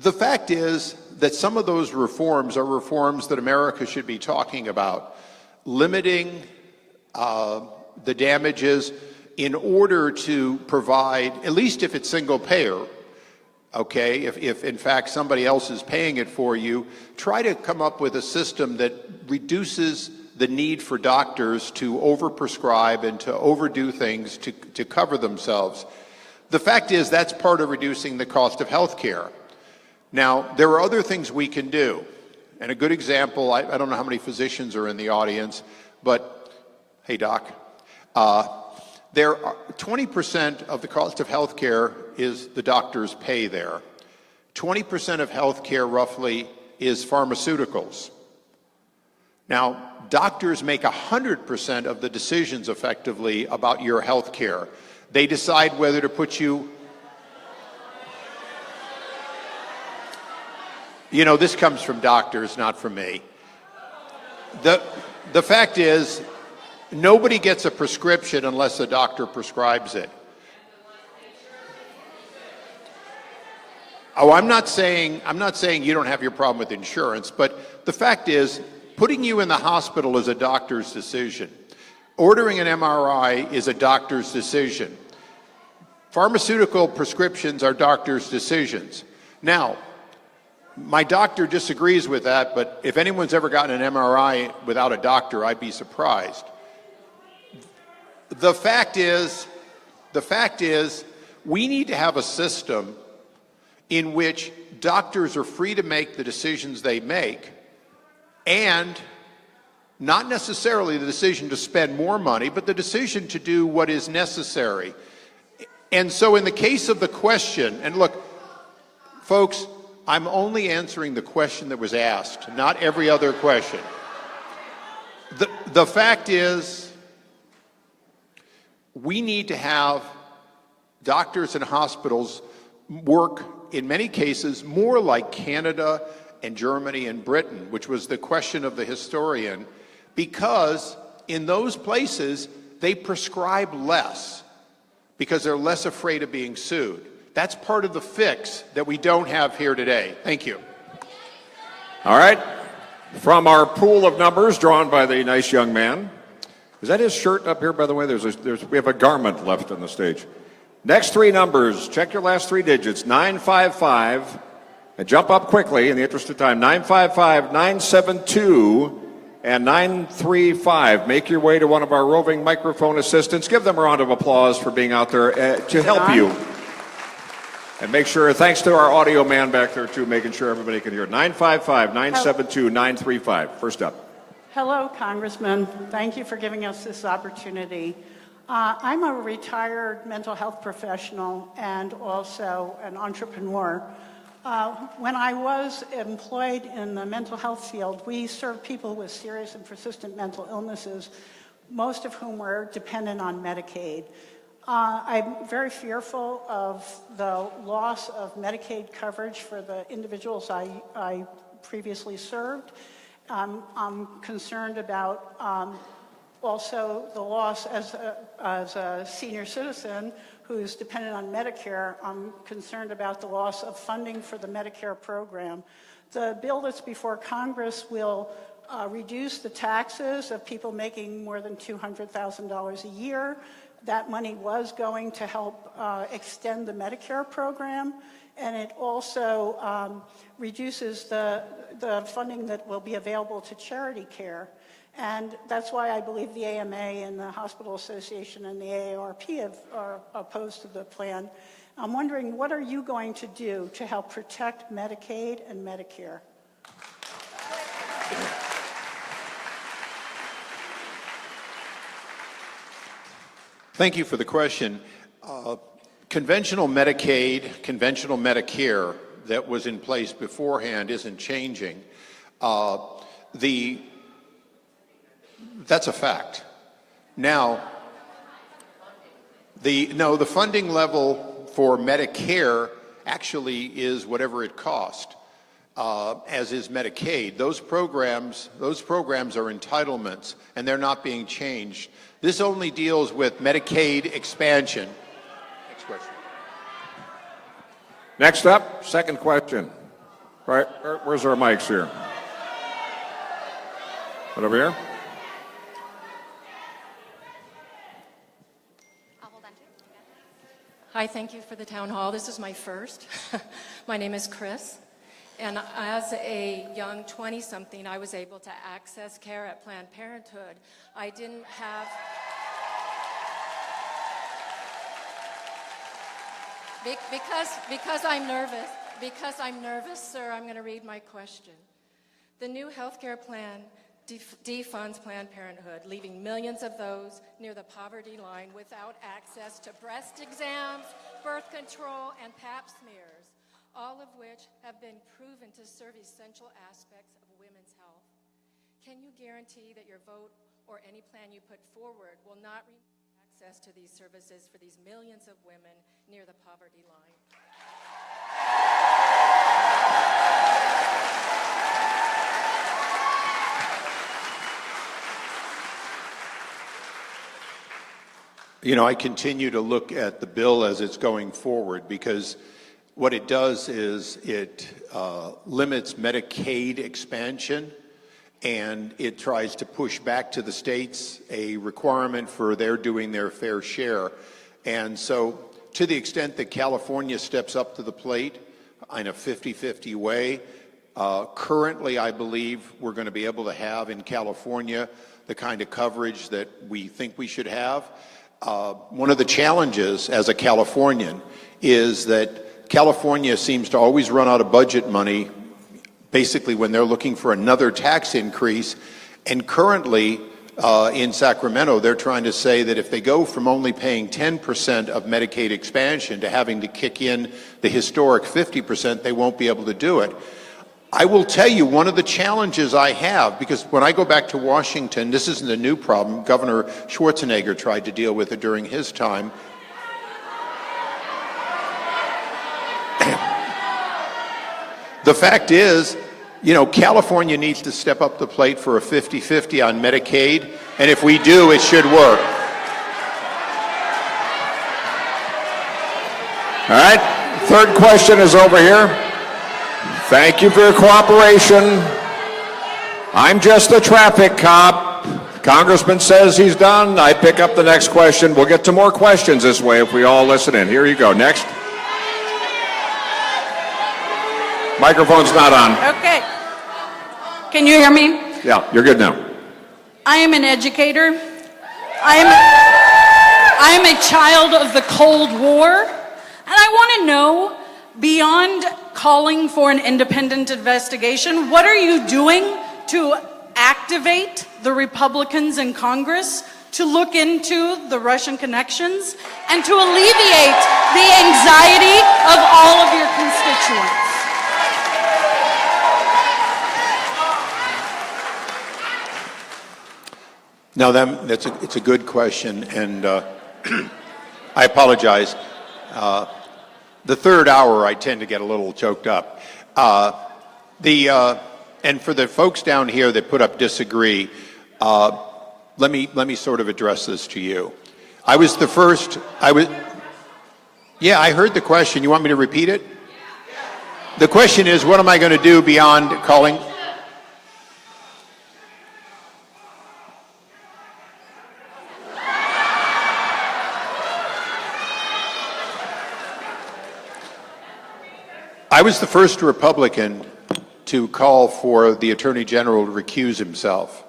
The fact is that some of those reforms are reforms that America should be talking about, limiting the damages in order to provide, at least if it's single payer, okay, if in fact somebody else is paying it for you, try to come up with a system that reduces the need for doctors to overprescribe and to overdo things to cover themselves. The fact is that's part of reducing the cost of health care. Now, there are other things we can do. And a good example, I don't know how many physicians are in the audience, but, hey doc, there are 20% of the cost of health care is the doctor's pay there. 20% of health care roughly is pharmaceuticals. Now, doctors make 100% of the decisions effectively about your health care. They decide whether to put you, you know, this comes from doctors, not from me. The fact is, nobody gets a prescription unless a doctor prescribes it. Oh, I'm not saying you don't have your problem with insurance, but the fact is, putting you in the hospital is a doctor's decision. Ordering an MRI is a doctor's decision. Pharmaceutical prescriptions are doctors' decisions. Now, my doctor disagrees with that, but if anyone's ever gotten an MRI without a doctor, I'd be surprised. The fact is, we need to have a system in which doctors are free to make the decisions they make, and not necessarily the decision to spend more money, but the decision to do what is necessary. And so in the case of the question, and look, folks, I'm only answering the question that was asked, not every other question. The fact is, we need to have doctors and hospitals work, in many cases, more like Canada and Germany and Britain, which was the question of the historian, because in those places, they prescribe less because they're less afraid of being sued. That's part of the fix that we don't have here today. Thank you. All right. From our pool of numbers drawn by the nice young man. Is that his shirt up here, by the way? We have a garment left on the stage. Next three numbers, check your last three digits, 955, and jump up quickly in the interest of time, 955, 972, and 935. Make your way to one of our roving microphone assistants. Give them a round of applause for being out there to help you. And make sure, thanks to our audio man back there too, making sure everybody can hear. 955, 972, 935. First up. Hello, Congressman. Thank you for giving us this opportunity. I'm a retired mental health professional and also an entrepreneur. When I was employed in the mental health field, we served people with serious and persistent mental illnesses, most of whom were dependent on Medicaid. I'm very fearful of the loss of Medicaid coverage for the individuals I previously served. I'm concerned about also the loss as a senior citizen who's dependent on Medicare. I'm concerned about the loss of funding for the Medicare program. The bill that's before Congress will reduce the taxes of people making more than $200,000 a year. That money was going to help extend the Medicare program, and it also reduces the funding that will be available to charity care. And that's why I believe the AMA and the Hospital Association and the AARP are opposed to the plan. I'm wondering, what are you going to do to help protect Medicaid and Medicare? Thank you for the question. Conventional Medicaid, conventional Medicare that was in place beforehand isn't changing. That's a fact. Now, the funding level for Medicare actually is whatever it cost, as is Medicaid. Those programs are entitlements, and they're not being changed. This only deals with Medicaid expansion. Next question. Next up, second question. Right, where's our mics here? Right over here? Hi, thank you for the town hall. This is my first. My name is Chris. And as a young 20-something, I was able to access care at Planned Parenthood. I didn't have... Because I'm nervous, sir, I'm going to read my question. The new health care plan defunds Planned Parenthood, leaving millions of those near the poverty line without access to breast exams, birth control, and pap smears, all of which have been proven to serve essential aspects of women's health. Can you guarantee that your vote or any plan you put forward will not remove access to these services for these millions of women near the poverty line? You know, I continue to look at the bill as it's going forward because what it does is it limits Medicaid expansion, and it tries to push back to the states a requirement for their doing their fair share. And so to the extent that California steps up to the plate in a 50-50 way, currently I believe we're going to be able to have in California the kind of coverage that we think we should have. One of the challenges as a Californian is that California seems to always run out of budget money basically when they're looking for another tax increase. And currently in Sacramento, they're trying to say that if they go from only paying 10% of Medicaid expansion to having to kick in the historic 50%, they won't be able to do it. I will tell you one of the challenges I have, because when I go back to Washington, this isn't a new problem. Governor Schwarzenegger tried to deal with it during his time. The fact is, you know, California needs to step up the plate for a 50-50 on Medicaid, and if we do, it should work. All right, third question is over here. Thank you for your cooperation. I'm just the traffic cop. Congressman says he's done. I pick up the next question. We'll get to more questions this way if we all listen in. Here you go. Next. Microphone's not on. Okay. Can you hear me? Yeah, you're good now. I am an educator. I am a child of the Cold War. And I want to know, beyond calling for an independent investigation, what are you doing to activate the Republicans in Congress to look into the Russian connections and to alleviate the anxiety of all of your constituents? Now, it's a good question, and I apologize. The third hour, I tend to get a little choked up. And for the folks down here that put up disagree, let me sort of address this to you. I was the first. Yeah, I heard the question. You want me to repeat it? The question is, what am I going to do beyond calling? I was the first Republican to call for the Attorney General to recuse himself.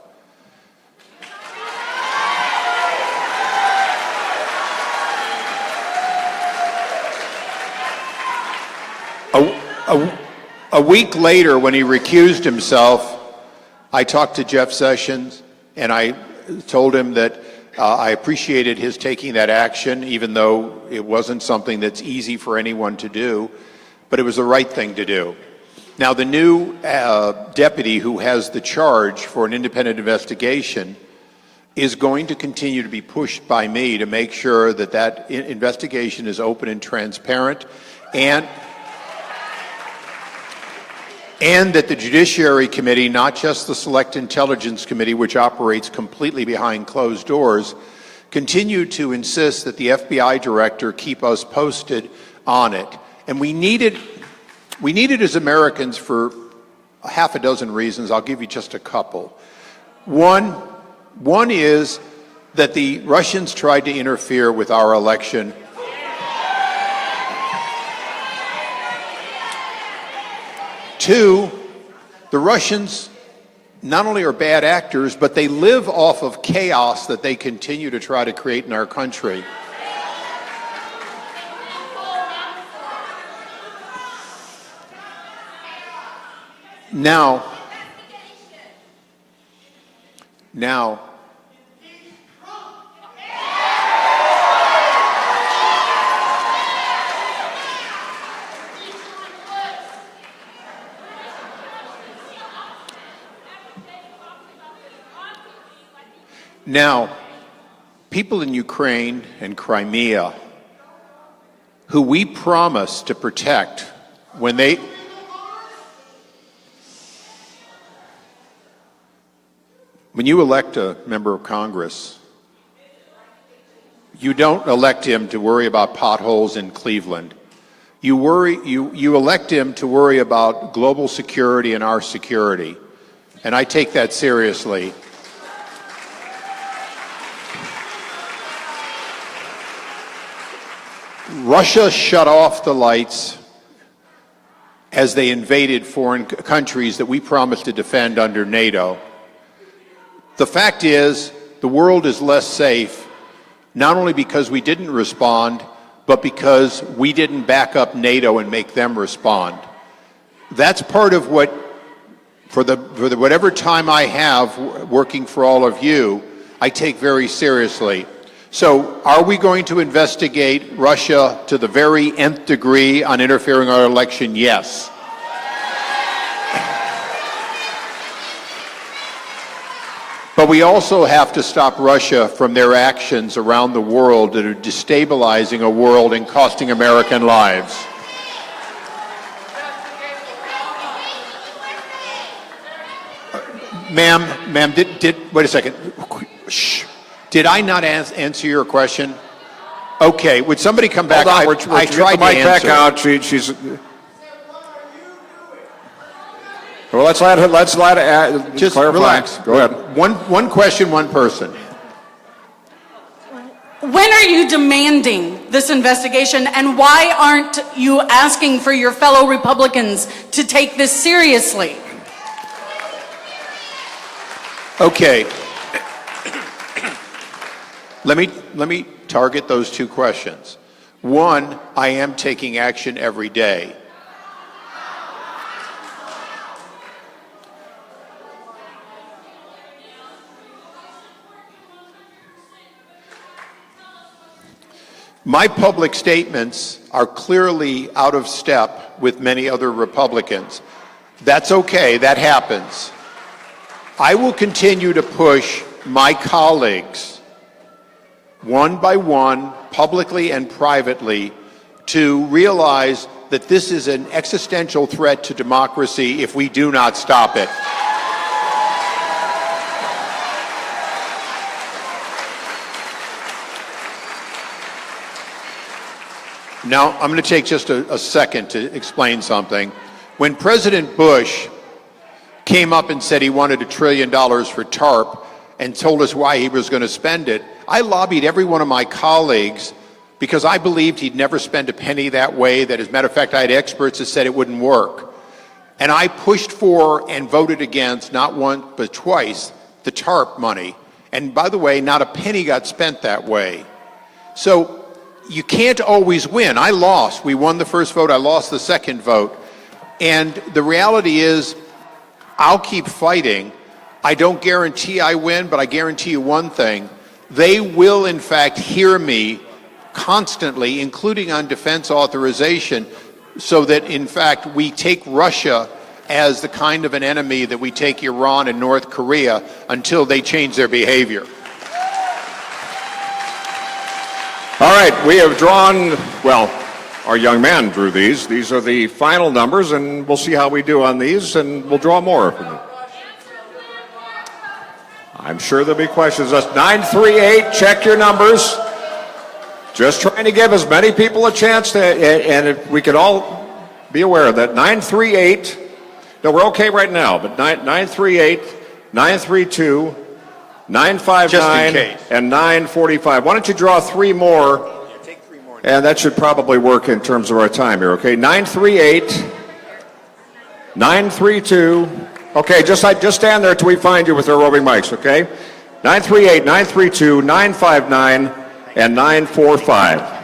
A week later, when he recused himself, I talked to Jeff Sessions, and I told him that I appreciated his taking that action, even though it wasn't something that's easy for anyone to do. But it was the right thing to do. Now, the new deputy who has the charge for an independent investigation is going to continue to be pushed by me to make sure that that investigation is open and transparent, and that the Judiciary Committee, not just the Select Intelligence Committee, which operates completely behind closed doors, continue to insist that the FBI director keep us posted on it. And we need it We need it as Americans for a half a dozen reasons. I'll give you just a couple. One is that the Russians tried to interfere with our election. Two, the Russians not only are bad actors, but they live off of chaos that they continue to try to create in our country. Now, people in Ukraine and Crimea, who we promised to protect when you elect a member of Congress, you don't elect him to worry about potholes in Cleveland. You elect him to worry about global security and our security. And I take that seriously. Russia shut off the lights as they invaded foreign countries that we promised to defend under NATO. The fact is, the world is less safe, not only because we didn't respond, but because we didn't back up NATO and make them respond. That's part of what, for whatever time I have working for all of you, I take very seriously. So, are we going to investigate Russia to the very nth degree on interfering in our election? Yes. But we also have to stop Russia from their actions around the world that are destabilizing a world and costing American lives. Ma'am, wait a second. Shh. Did I not answer your question? Okay, would somebody come back? Hold on, I tried to answer. Back out. She's. Well, let's let her just clarify. Relax. Go ahead. One question, one person. When are you demanding this investigation, and why aren't you asking for your fellow Republicans to take this seriously? Okay. Let me target those two questions. One, I am taking action every day. My public statements are clearly out of step with many other Republicans. That's okay, that happens. I will continue to push my colleagues, one by one, publicly and privately, to realize that this is an existential threat to democracy if we do not stop it. Now, I'm going to take just a second to explain something. When President Bush came up and said he wanted $1 trillion for TARP and told us why he was going to spend it, I lobbied every one of my colleagues because I believed he'd never spend a penny that way, that as a matter of fact, I had experts that said it wouldn't work. And I pushed for and voted against, not once but twice, the TARP money. And by the way, not a penny got spent that way. So you can't always win. I lost. We won the first vote. I lost the second vote. And the reality is, I'll keep fighting. I don't guarantee I win, but I guarantee you one thing. They will, in fact, hear me constantly, including on defense authorization, so that, in fact, we take Russia as the kind of an enemy that we take Iran and North Korea until they change their behavior. All right, we have drawn, well, our young man drew these. These are the final numbers, and we'll see how we do on these, and we'll draw more. I'm sure there'll be questions. That's 938, check your numbers. Just trying to give as many people a chance to, and if we could all be aware that 938, no, we're okay right now, but 938, 932, 959, Just in case. and 945. Why don't you draw three more? And that should probably work in terms of our time here, okay? 938, 932. Okay, just stand there till we find you with our roving mics, okay? 938, 932, 959, and 945.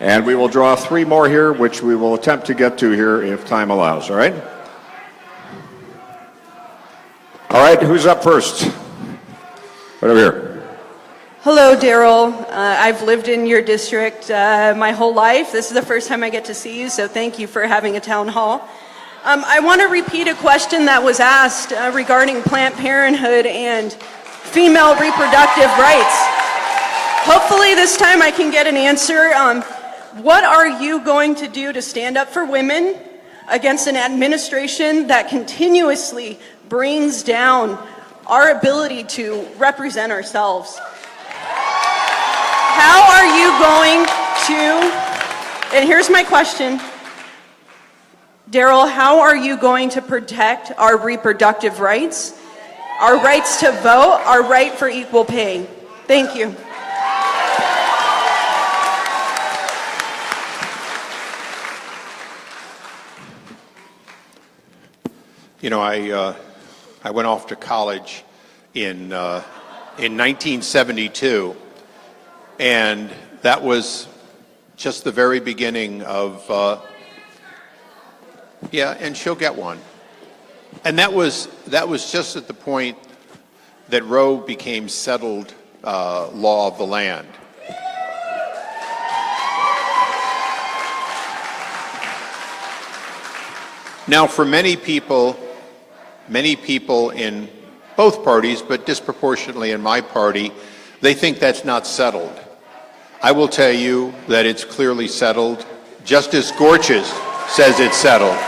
And we will draw three more here, which we will attempt to get to here if time allows, all right? All right, who's up first? Right over here. Hello, Daryl. I've lived in your district my whole life. This is the first time I get to see you, so thank you for having a town hall. I want to repeat a question that was asked regarding Planned Parenthood and female reproductive rights. Hopefully this time I can get an answer. What are you going to do to stand up for women against an administration that continuously brings down our ability to represent ourselves? How are you going to, and here's my question, Daryl, how are you going to protect our reproductive rights, our rights to vote, our right for equal pay? Thank you. You know, I went off to college in 1972, and that was just the very beginning of, yeah, and she'll get one. And that was just at the point that Roe became settled law of the land. Now, for many people in both parties, but disproportionately in my party, they think that's not settled. I will tell you that it's clearly settled. Justice Gorsuch says it's settled.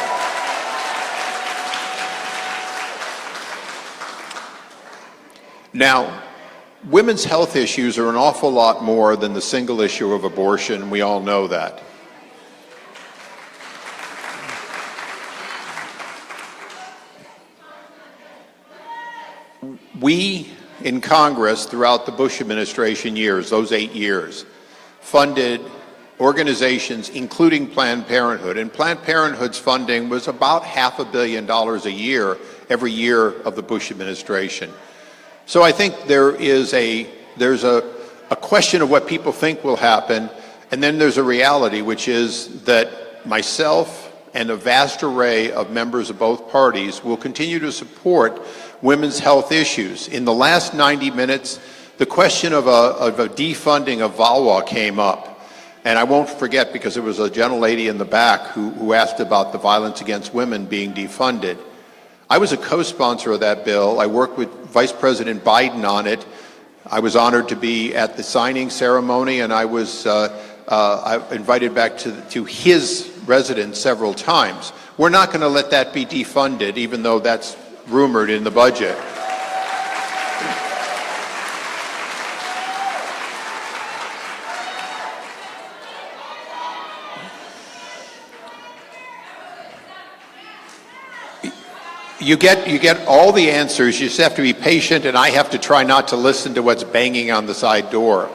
Now, women's health issues are an awful lot more than the single issue of abortion. We all know that. We in Congress throughout the Bush administration years, those 8 years, funded organizations including Planned Parenthood, and Planned Parenthood's funding was about $500 million a year every year of the Bush administration. So I think there's a question of what people think will happen, and then there's a reality, which is that myself and a vast array of members of both parties will continue to support women's health issues. In the last 90 minutes, the question of a defunding of VAWA came up. And I won't forget, because there was a gentlelady in the back who asked about the violence against women being defunded. I was a co-sponsor of that bill. I worked with Vice President Biden on it. I was honored to be at the signing ceremony, and I was invited back to his residence several times. We're not going to let that be defunded, even though that's rumored in the budget. You get all the answers. You just have to be patient, and I have to try not to listen to what's banging on the side door.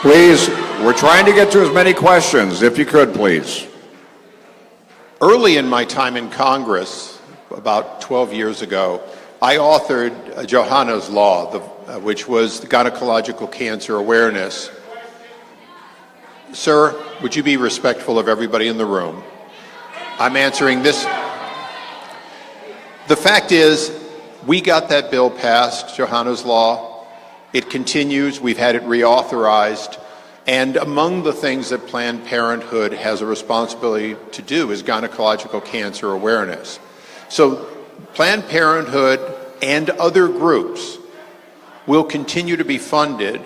Please, we're trying to get to as many questions, if you could, please. Early in my time in Congress, about 12 years ago, I authored Johanna's Law, which was the gynecological cancer awareness. Sir, would you be respectful of everybody in the room? I'm answering this. The fact is, we got that bill passed, Johanna's Law. It continues. We've had it reauthorized. And among the things that Planned Parenthood has a responsibility to do is gynecological cancer awareness. So Planned Parenthood and other groups will continue to be funded,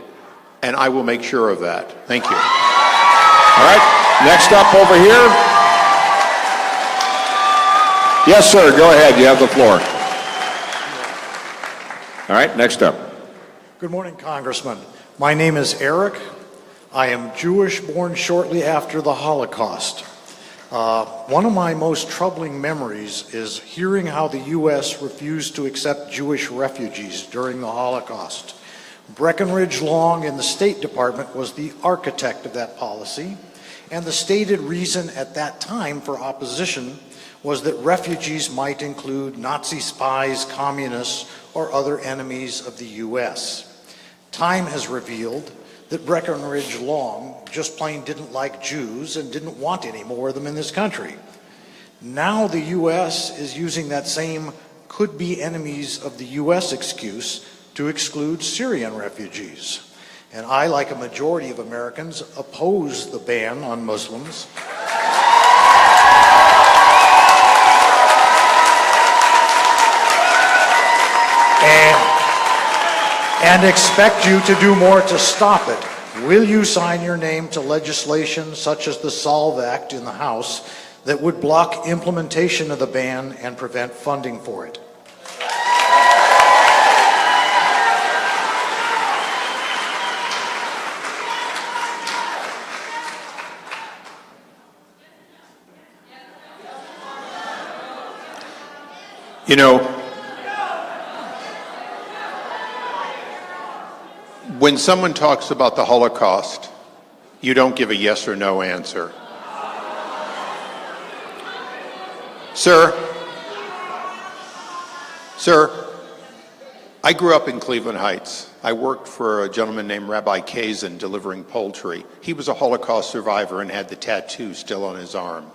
and I will make sure of that. Thank you. All right, next up over here. Yes, sir, go ahead, you have the floor. All right, next up. Good morning, Congressman. My name is Eric. I am Jewish, born shortly after the Holocaust. One of my most troubling memories is hearing how the U.S. refused to accept Jewish refugees during the Holocaust. Breckinridge Long in the State Department was the architect of that policy, and the stated reason at that time for opposition was that refugees might include Nazi spies, communists, or other enemies of the U.S. Time has revealed that Breckinridge Long just plain didn't like Jews and didn't want any more of them in this country. Now the U.S. is using that same could-be enemies of the U.S. excuse to exclude Syrian refugees. And I, like a majority of Americans, oppose the ban on Muslims. And expect you to do more to stop it. Will you sign your name to legislation such as the SOLVE Act in the House that would block implementation of the ban and prevent funding for it? You know, when someone talks about the Holocaust, you don't give a yes or no answer. Sir, I grew up in Cleveland Heights. I worked for a gentleman named Rabbi Kazin delivering poultry. He was a Holocaust survivor and had the tattoo still on his arm.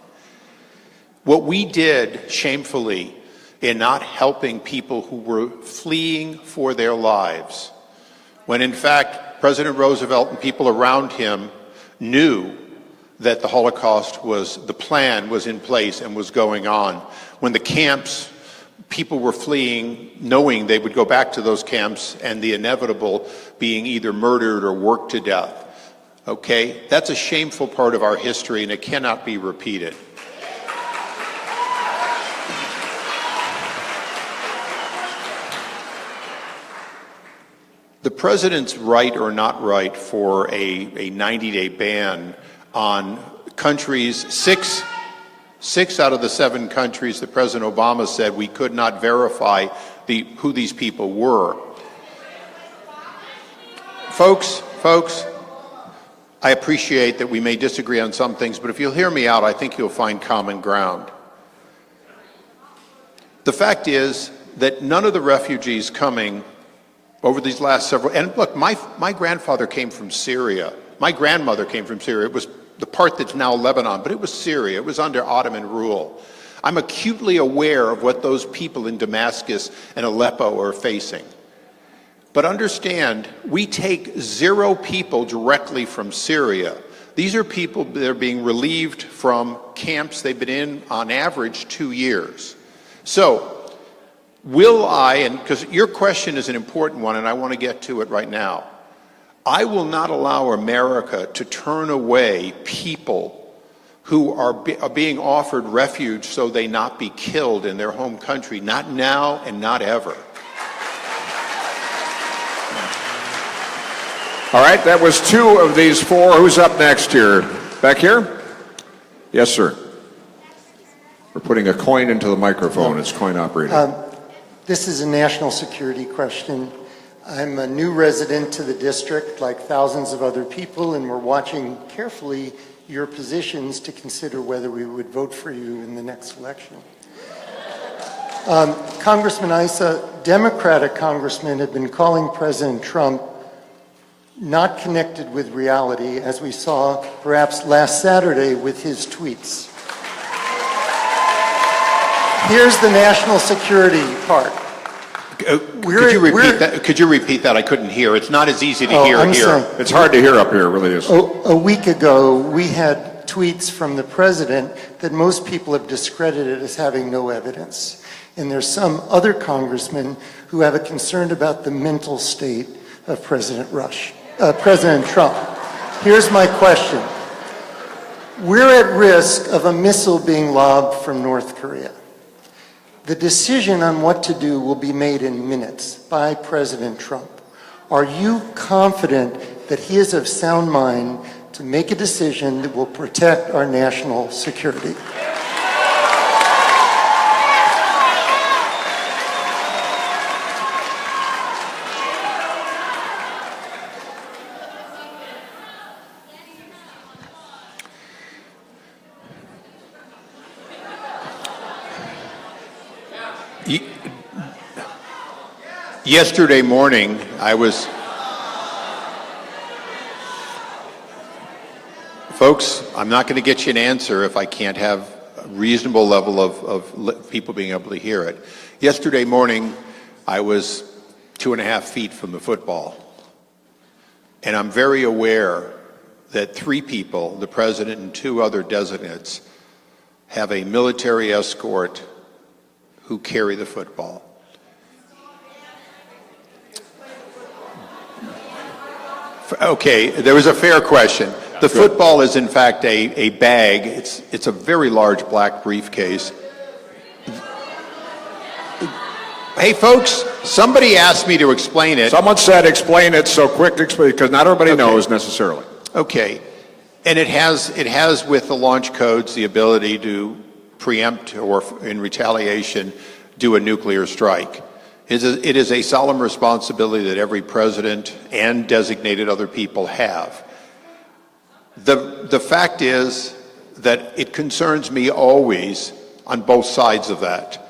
What we did, shamefully, in not helping people who were fleeing for their lives, when in fact President Roosevelt and people around him knew that the Holocaust the plan was in place and was going on. When the camps, people were fleeing, knowing they would go back to those camps and the inevitable being either murdered or worked to death. Okay? That's a shameful part of our history and it cannot be repeated. The president's right or not right for a 90-day ban on countries, six out of the 7 countries that President Obama said we could not verify who these people were. Folks, I appreciate that we may disagree on some things, but if you'll hear me out, I think you'll find common ground. The fact is that none of the refugees coming over these last several, and look, my grandfather came from Syria. My grandmother came from Syria. It was the part that's now Lebanon, but it was Syria. It was under Ottoman rule. I'm acutely aware of what those people in Damascus and Aleppo are facing. But understand, we take 0 people directly from Syria. These are people that are being relieved from camps they've been in on average 2 years. So, will I, and because your question is an important one and I want to get to it right now, I will not allow America to turn away people who are being offered refuge so they not be killed in their home country, not now and not ever. All right, that was 2 of these 4. Who's up next here? Back here? Yes, sir. We're putting a coin into the microphone. It's coin operated. This is a national security question. I'm a new resident to the district, like thousands of other people, and we're watching carefully your positions to consider whether we would vote for you in the next election. Congressman Issa, Democratic congressmen have been calling President Trump not connected with reality, as we saw perhaps last Saturday with his tweets. Here's the national security part. Could you repeat that? I couldn't hear. It's not as easy to hear here. Sorry. It's hard to hear up here, it really is. A week ago, we had tweets from the president that most people have discredited as having no evidence. And there's some other congressmen who have a concern about the mental state of President Trump. Here's my question. We're at risk of a missile being lobbed from North Korea. The decision on what to do will be made in minutes by President Trump. Are you confident that he is of sound mind to make a decision that will protect our national security. Yesterday morning, folks, I'm not going to get you an answer if I can't have a reasonable level of people being able to hear it. Yesterday morning, I was 2.5 feet from the football. And I'm very aware that 3 people, the president and 2 other designates, have a military escort who carry the football. Okay, there was a fair question. The football is in fact a bag. It's a very large black briefcase. Hey folks, somebody asked me to explain it. Someone said explain it so quick to explain, because not everybody knows necessarily. Okay. And it has with the launch codes the ability to preempt or in retaliation do a nuclear strike. It is a solemn responsibility that every president and designated other people have. The fact is that it concerns me always on both sides of that.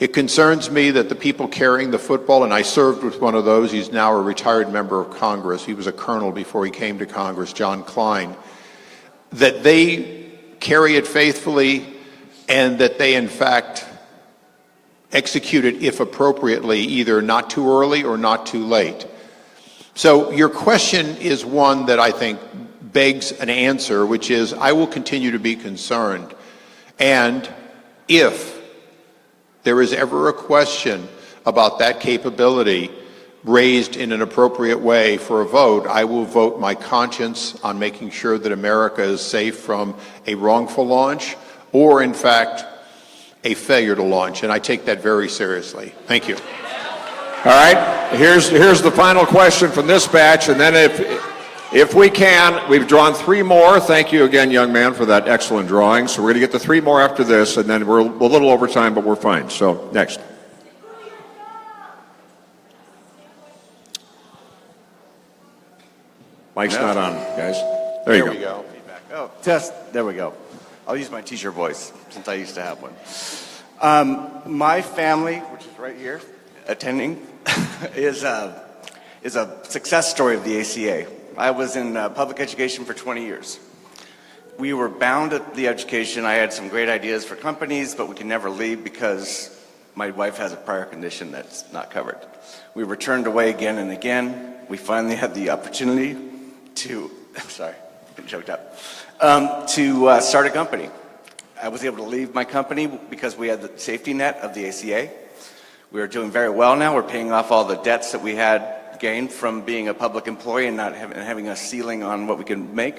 It concerns me that the people carrying the football, and I served with one of those, he's now a retired member of Congress, he was a colonel before he came to Congress, John Klein, that they carry it faithfully and that they in fact execute it, if appropriately, either not too early or not too late. So your question is one that I think begs an answer, which is I will continue to be concerned. And if there is ever a question about that capability raised in an appropriate way for a vote, I will vote my conscience on making sure that America is safe from a wrongful launch or, in fact, a failure to launch, and I take that very seriously. Thank you. All right, here's the final question from this batch, and then if we can, we've drawn 3 more. Thank you again, young man, for that excellent drawing. So we're going to get to 3 more after this, and then we're a little over time, but we're fine. So next. Mike's not on, guys. There you go. Feedback. Oh, test. There we go. I'll use my teacher voice since I used to have one. My family, which is right here, attending, is a success story of the ACA. I was in public education for 20 years. We were bound at the education. I had some great ideas for companies, but we could never leave because my wife has a prior condition that's not covered. We were turned away again and again. We finally had the opportunity to, I'm sorry, getting choked up, to start a company. I was able to leave my company because we had the safety net of the ACA. We are doing very well now. We're paying off all the debts that we had gained from being a public employee and not having a ceiling on what we can make.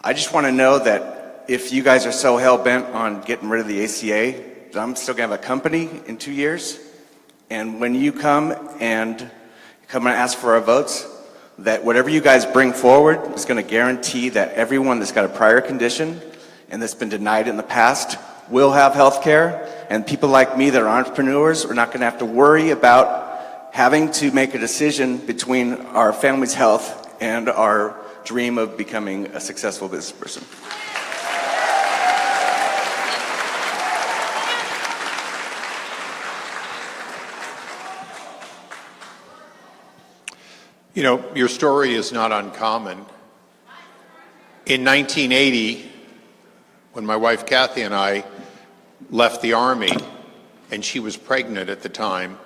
I just want to know that if you guys are so hell-bent on getting rid of the ACA, that I'm still going to have a company in 2 years. And when you come and ask for our votes, that whatever you guys bring forward is going to guarantee that everyone that's got a prior condition and that's been denied in the past will have health care, and people like me that are entrepreneurs are not going to have to worry about having to make a decision between our family's health and our dream of becoming a successful business person. You know, your story is not uncommon. In 1980, when my wife Kathy and I left the Army, and she was pregnant at the time,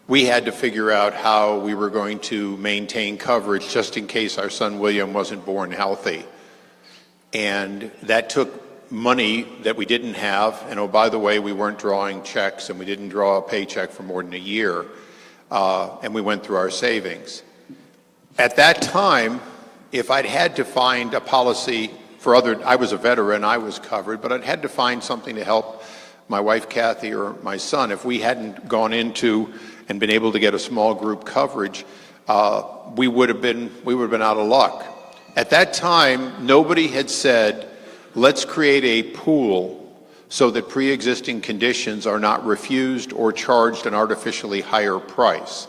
we had to figure out how we were going to maintain coverage just in case our son William wasn't born healthy. And that took money that we didn't have, and oh, by the way, we weren't drawing checks, and we didn't draw a paycheck for more than a year, and we went through our savings. At that time, if I'd had to find a policy for I was a veteran, I was covered, but I'd had to find something to help my wife Kathy or my son. If we hadn't gone into and been able to get a small group coverage, we would have been out of luck. At that time, nobody had said, let's create a pool so that pre-existing conditions are not refused or charged an artificially higher price.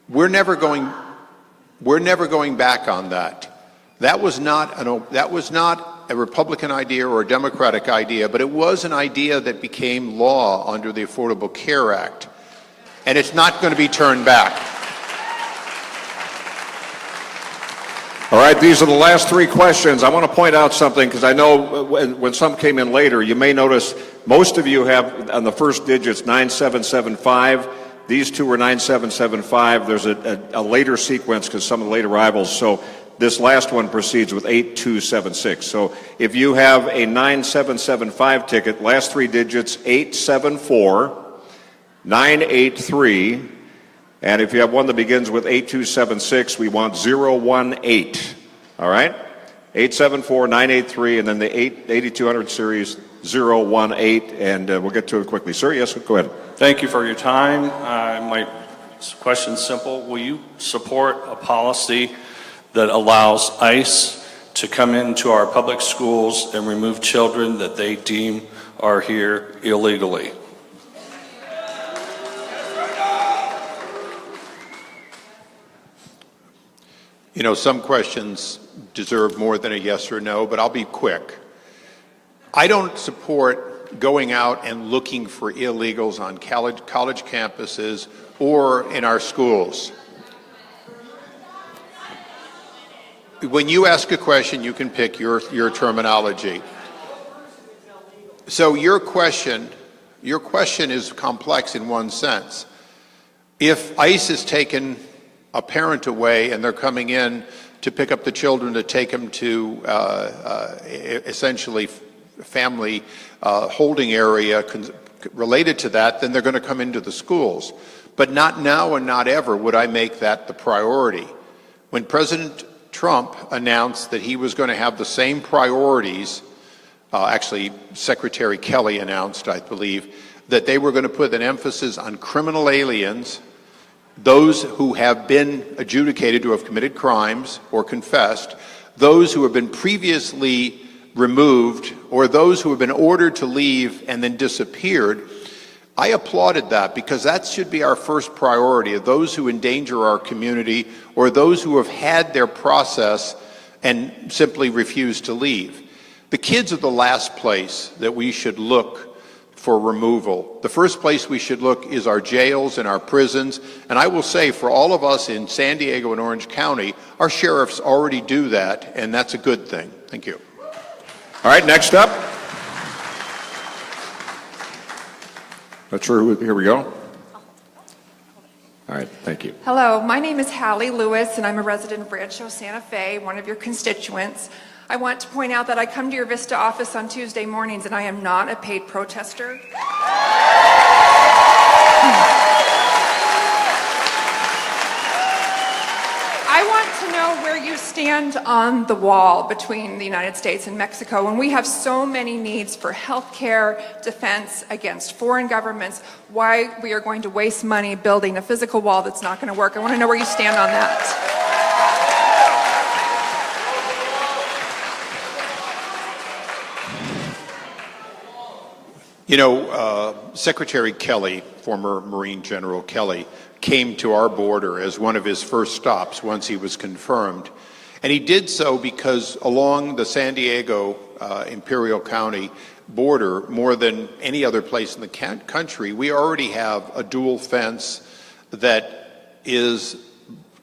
We're never going back on that. That was not a Republican idea or a Democratic idea, but it was an idea that became law under the Affordable Care Act. And it's not going to be turned back. All right, these are the last three questions. I want to point out something because I know when some came in later, you may notice most of you have on the first digits 9775. These two were 9775. There's a later sequence because some of the late arrivals. So this last one proceeds with 8276. So if you have a 9775 ticket, last three digits 874, 983. And if you have one that begins with 8276, we want 018. All right? 874, 983, and then the 8200 series 018. And we'll get to it quickly. Sir, yes, go ahead. Thank you for your time. My question's simple. Will you support a policy that allows ICE to come into our public schools and remove children that they deem are here illegally? You know, some questions deserve more than a yes or no, but I'll be quick. I don't support going out and looking for illegals on college campuses or in our schools. When you ask a question, you can pick your terminology. So your question is complex in one sense. If ICE is taken a parent away and they're coming in to pick up the children to take them to essentially family holding area related to that, then they're going to come into the schools. But not now and not ever would I make that the priority. When President Trump announced that he was going to have the same priorities, actually Secretary Kelly announced, I believe, that they were going to put an emphasis on criminal aliens, those who have been adjudicated to have committed crimes or confessed, those who have been previously removed, or those who have been ordered to leave and then disappeared. I applauded that because that should be our first priority, of those who endanger our community or those who have had their process and simply refuse to leave. The kids are the last place that we should look for removal. The first place we should look is our jails and our prisons. And I will say, for all of us in San Diego and Orange County, our sheriffs already do that, and that's a good thing. Thank you. All right, next up. Not sure who, here we go. All right, thank you. Hello, my name is Hallie Lewis, and I'm a resident of Rancho Santa Fe, one of your constituents. I want to point out that I come to your Vista office on Tuesday mornings, and I am not a paid protester. I want to know where you stand on the wall between the United States and Mexico when we have so many needs for health care, defense against foreign governments, why we are going to waste money building a physical wall that's not going to work. I want to know where you stand on that. You know, Secretary Kelly, former Marine General Kelly, came to our border as one of his first stops once he was confirmed. And he did so because along the San Diego Imperial County border, more than any other place in the country, we already have a dual fence that is,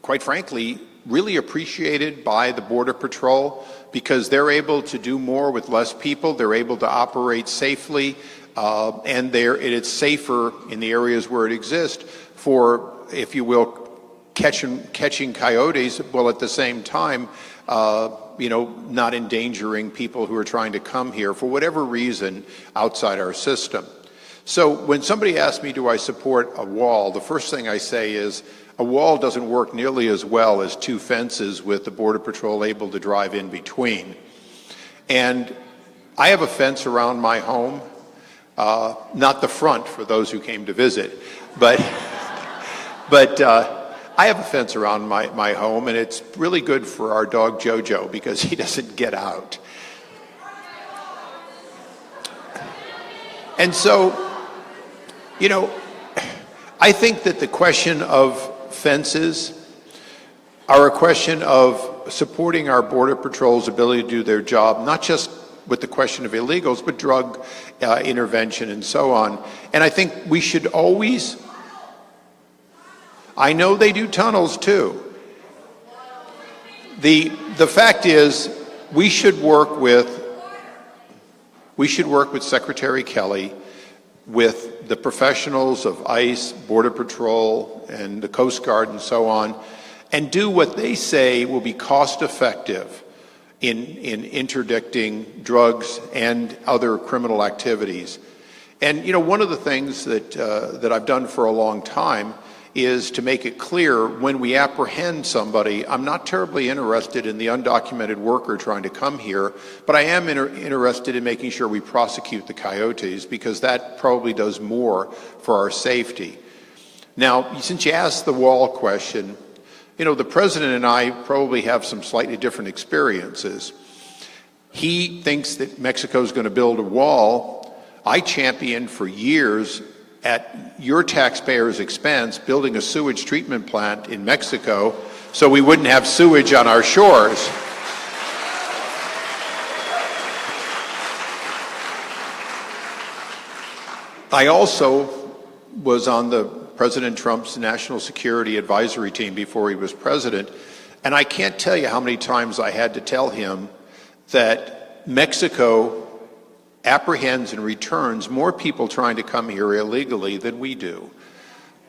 quite frankly, really appreciated by the Border Patrol because they're able to do more with less people. They're able to operate safely. And it's safer in the areas where it exists for, if you will, catching coyotes, while at the same time, not endangering people who are trying to come here for whatever reason outside our system. So when somebody asks me, do I support a wall, the first thing I say is a wall doesn't work nearly as well as two fences with the Border Patrol able to drive in between. And I have a fence around my home. Not the front for those who came to visit, but I have a fence around my home, and it's really good for our dog Jojo because he doesn't get out. And so, you know, I think that the question of fences are a question of supporting our Border Patrol's ability to do their job, not just with the question of illegals, but drug intervention and so on. And I think we should always, I know they do tunnels too. The fact is, we should work with Secretary Kelly, with the professionals of ICE, Border Patrol, and the Coast Guard and so on, and do what they say will be cost effective in interdicting drugs and other criminal activities. And you know, one of the things that I've done for a long time is to make it clear when we apprehend somebody, I'm not terribly interested in the undocumented worker trying to come here, but I am interested in making sure we prosecute the coyotes, because that probably does more for our safety. Now, since you asked the wall question, you know, the president and I probably have some slightly different experiences. He thinks that Mexico is going to build a wall. I championed for years, at your taxpayers' expense, building a sewage treatment plant in Mexico so we wouldn't have sewage on our shores. I also was on the President Trump's National Security Advisory Team before he was president, and I can't tell you how many times I had to tell him that Mexico apprehends and returns more people trying to come here illegally than we do,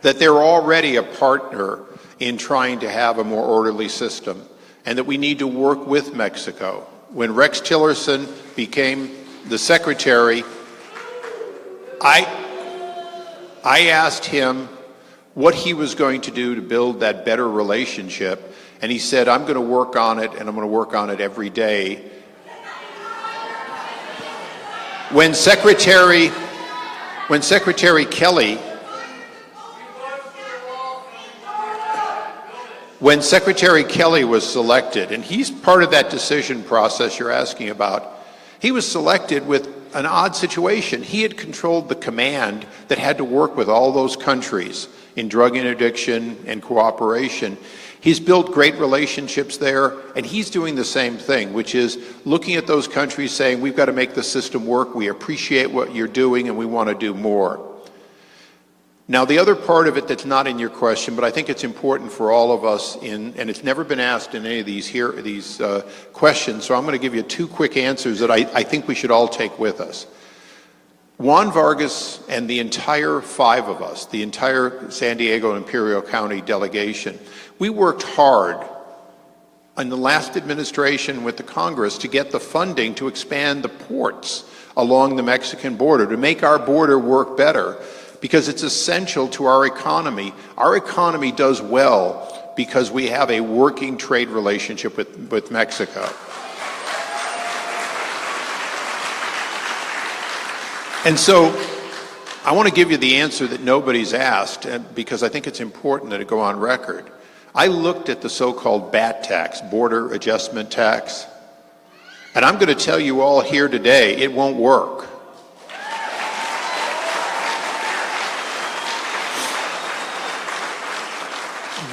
that they're already a partner in trying to have a more orderly system, and that we need to work with Mexico. When Rex Tillerson became the secretary, I asked him what he was going to do to build that better relationship, and he said, I'm going to work on it, and I'm going to work on it every day. When Secretary Kelly was selected, and he's part of that decision process you're asking about, he was selected with an odd situation. He had controlled the command that had to work with all those countries in drug interdiction and cooperation. He's built great relationships there, and he's doing the same thing, which is looking at those countries saying, we've got to make the system work, we appreciate what you're doing, and we want to do more. Now, the other part of it that's not in your question, but I think it's important for all of us, and it's never been asked in any of these questions, so I'm going to give you two quick answers that I think we should all take with us. Juan Vargas and the entire five of us, the entire San Diego and Imperial County delegation, we worked hard in the last administration with the Congress to get the funding to expand the ports along the Mexican border, to make our border work better, because it's essential to our economy. Our economy does well because we have a working trade relationship with Mexico. And so I want to give you the answer that nobody's asked, because I think it's important that it go on record. I looked at the so-called BAT tax, Border Adjustment Tax, and I'm going to tell you all here today, it won't work.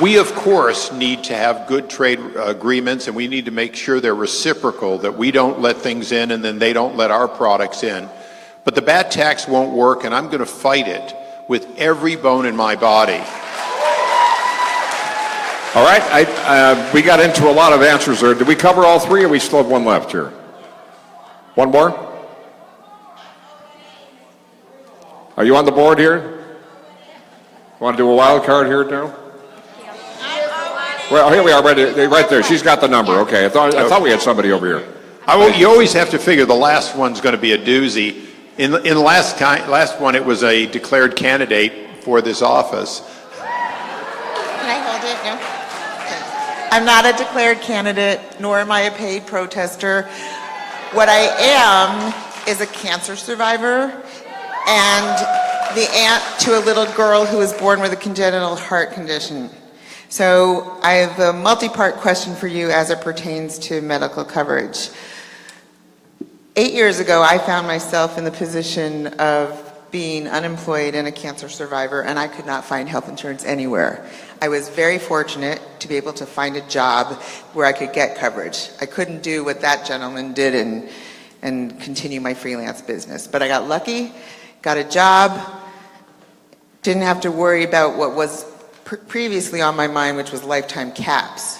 We, of course, need to have good trade agreements, and we need to make sure they're reciprocal, that we don't let things in and then they don't let our products in. But the BAT tax won't work, and I'm going to fight it with every bone in my body. All right, we got into a lot of answers there. Did we cover all three, or we still have one left here? One more? Are you on the board here? Want to do a wild card here now? Well, here we are, right there. She's got the number. Okay, I thought we had somebody over here. You always have to figure the last one's going to be a doozy. In the last one, it was a declared candidate for this office. Can I hold it? No. I'm not a declared candidate, nor am I a paid protester. What I am is a cancer survivor and the aunt to a little girl who was born with a congenital heart condition. So I have a multi-part question for you as it pertains to medical coverage. 8 years ago, I found myself in the position of being unemployed and a cancer survivor, and I could not find health insurance anywhere. I was very fortunate to be able to find a job where I could get coverage. I couldn't do what that gentleman did and continue my freelance business. But I got lucky, got a job, didn't have to worry about what was previously on my mind, which was lifetime caps.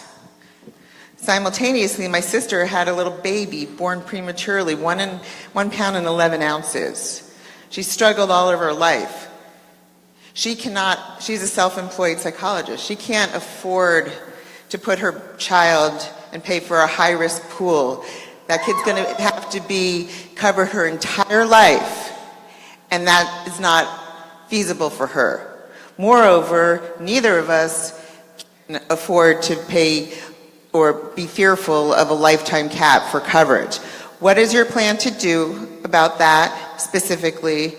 Simultaneously, my sister had a little baby born prematurely, 1 pound and 11 ounces. She struggled all of her life. She's a self-employed psychologist. She can't afford to put her child and pay for a high-risk pool. That kid's going to have to be covered her entire life, and that is not feasible for her. Moreover, neither of us can afford to pay or be fearful of a lifetime cap for coverage. What is your plan to do about that specifically?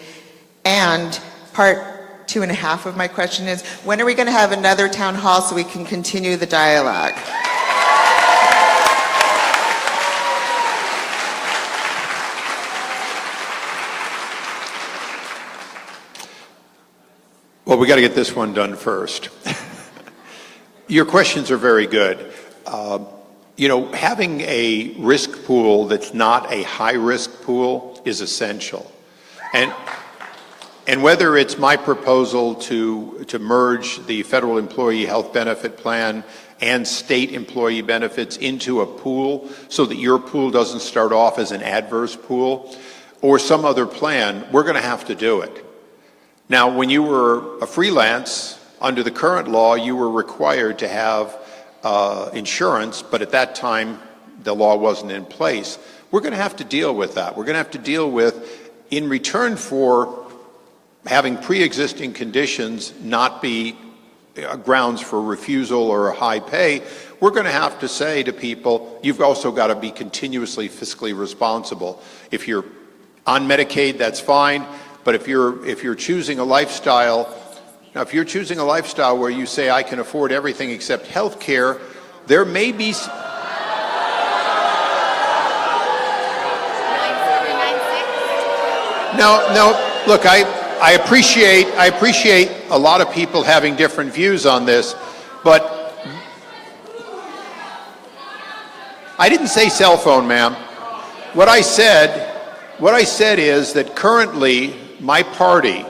And part 2.5 of my question is, when are we going to have another town hall so we can continue the dialogue? Well, we got to get this one done first. Your questions are very good. Having a risk pool that's not a high-risk pool is essential. And whether it's my proposal to merge the federal employee health benefit plan and state employee benefits into a pool so that your pool doesn't start off as an adverse pool, or some other plan, we're going to have to do it. Now, when you were a freelance, under the current law, you were required to have insurance, but at that time, the law wasn't in place. We're going to have to deal with that. We're going to have to deal with, in return for having pre-existing conditions not be grounds for refusal or a high pay, we're going to have to say to people, you've also got to be continuously fiscally responsible. If you're on Medicaid, that's fine, but if you're choosing a lifestyle, now if you're choosing a lifestyle where you say I can afford everything except health care, there may be No, look, I appreciate a lot of people having different views on this, but I didn't say cell phone, ma'am. What I said is that currently my party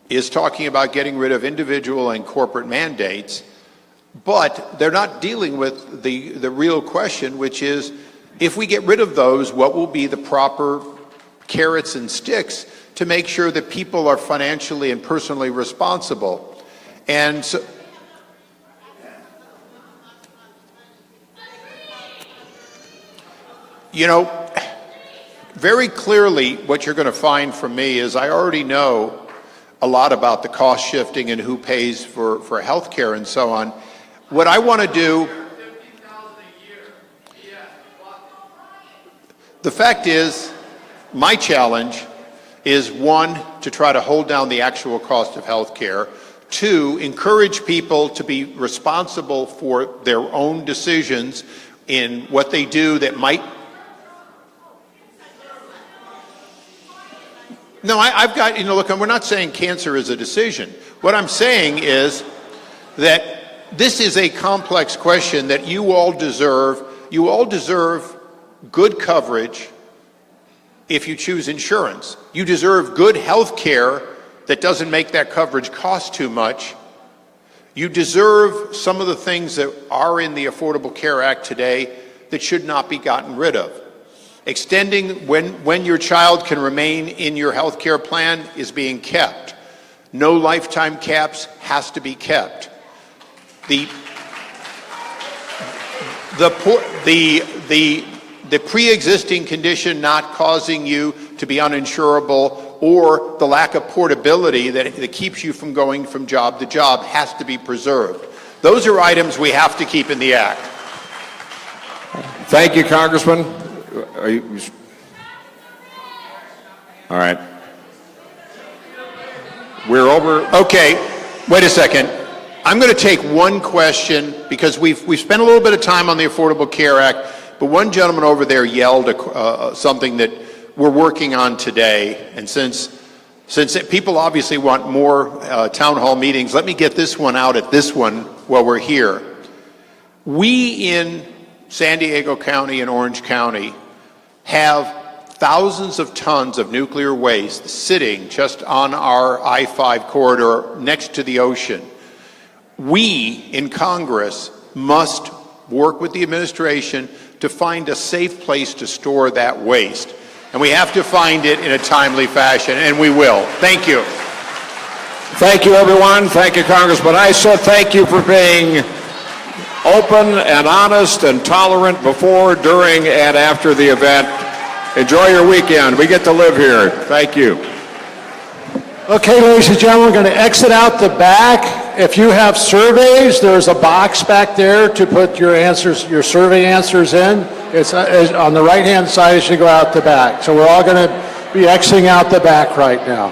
is talking about getting rid of individual and corporate mandates, but they're not dealing with the real question, which is, if we get rid of those, what will be the proper carrots and sticks to make sure that people are financially and personally responsible? And so, very clearly what you're going to find from me is I already know a lot about the cost shifting and who pays for health care and so on. What I want to do, the fact is, my challenge is, 1, to try to hold down the actual cost of health care, 2, encourage people to be responsible for their own decisions in what they do that might... No, I've got, look, we're not saying cancer is a decision. What I'm saying is that this is a complex question that you all deserve. You all deserve good coverage if you choose insurance. You deserve good health care that doesn't make that coverage cost too much. You deserve some of the things that are in the Affordable Care Act today that should not be gotten rid of. Extending when your child can remain in your health care plan is being kept. No lifetime caps has to be kept. The pre-existing condition not causing you to be uninsurable, or the lack of portability that keeps you from going from job to job, has to be preserved. Those are items we have to keep in the Act. Thank you, Congressman. All right. We're over. Okay. Wait a second. I'm going to take one question because we've spent a little bit of time on the Affordable Care Act, but one gentleman over there yelled something that we're working on today. And since people obviously want more town hall meetings, let me get this one out at this one while we're here. We in San Diego County and Orange County have thousands of tons of nuclear waste sitting just on our I-5 corridor next to the ocean. We in Congress must work with the administration to find a safe place to store that waste. And we have to find it in a timely fashion, and we will. Thank you. Thank you, everyone. Thank you, Congressman Issa. Thank you for being open and honest and tolerant before, during, and after the event. Enjoy your weekend. We get to live here. Thank you. Okay, ladies and gentlemen, we're going to exit out the back. If you have surveys, there's a box back there to put your answers, your survey answers in. It's on the right-hand side as you go out the back. So we're all going to be exiting out the back right now.